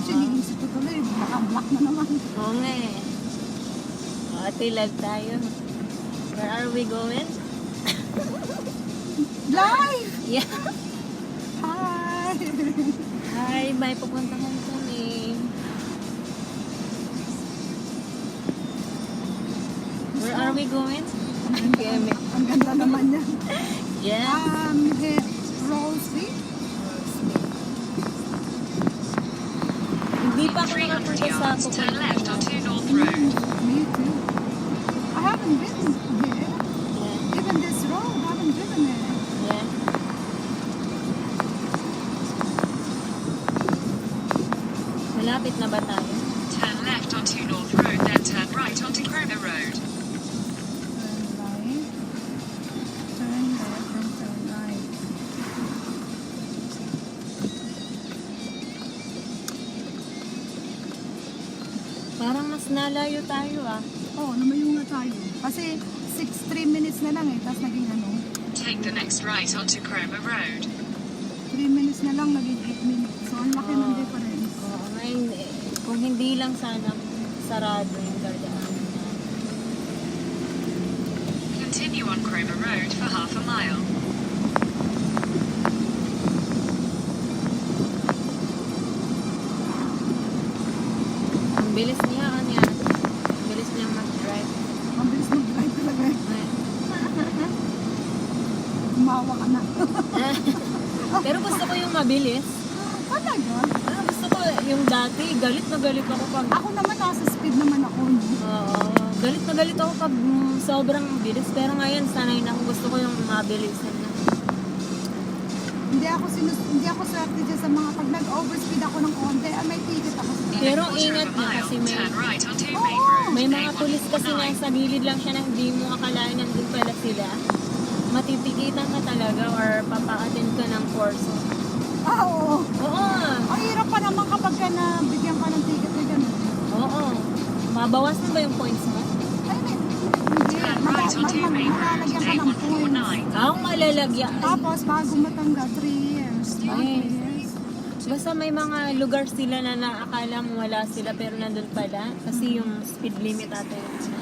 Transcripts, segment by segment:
Kasi iniisip ko tuloy, naka-block na naman. Oo nga eh. Tilag tayo. Where are we going? Live! Yeah. Hi! Hi, may pupuntahan kami. Where are we going? Ang ganda naman yan. Yeah. Rosy? Hindi pa ako nakapunta sa pupuntahan. Me too. I haven't been here. Yeah. Even this road, I haven't driven it. Yeah. Malapit na ba tayo? Turn left onto North Road, then turn right onto Cromer Road. Turn left and turn right. Parang mas nalayo tayo ah. Oo, lumayo nga tayo. Kasi 3 minutes na lang eh, tapos naging ano, Take the next right onto Cromer Road. 3 minutes na lang, naging 8 minutes. So, ang laki ng difference. Oo, ngayon, kung hindi lang sana sarado yung gardaan. Continue on Cromer Road for half a mile. Ang bilis niya, ano yan? Ang bilis niya mag-drive. Ang bilis mag-drive talaga. Umawa ka na. Pero gusto ko yung mabilis. Talaga? Gusto ko yung dati, galit na galit ako pag... Ako naman, nasa speed naman ako. No? Oo, galit na galit ako pag sobrang bilis. Pero ngayon, sanay na ako. Gusto ko yung mabilis. Hindi ako swerte dyan sa mga pag nag-overspeed ako ng konti, may ticket ako. Pero ingat na kasi Turn right onto Main Road. may mga pulis kasi na sa gilid lang siya na hindi mo akalain nandun pala sila. Matitikitan ka talaga or papa-attend ka ng kurso. Ah, oo. Oo. Ang hirap pa naman kapag ka nabigyan ka ng ticket na gano'n. Oo. Mabawasan ba yung points mo? Ay, hindi. Turn right onto Main Road, Malalagyan ka ng points. A149. Ang malalagyan. Tapos, bago matanggal, 3 years. 5 Ay. years. Basta may mga lugar sila na naakala mo wala sila pero nandun pala. Kasi yung speed limit ata yun.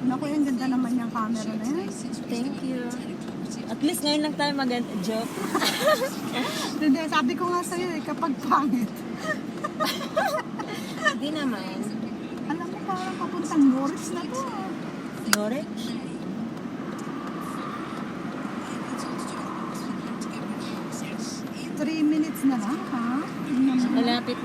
Naku, yung ganda naman yung camera na yan. Thank you. At least ngayon lang tayo mag-joke. Hindi, sabi ko nga sa'yo eh, kapag pangit. Hindi naman. Alam mo, parang papuntang Norris na to. Norwich? 3 minutes na lang, ha? Malapit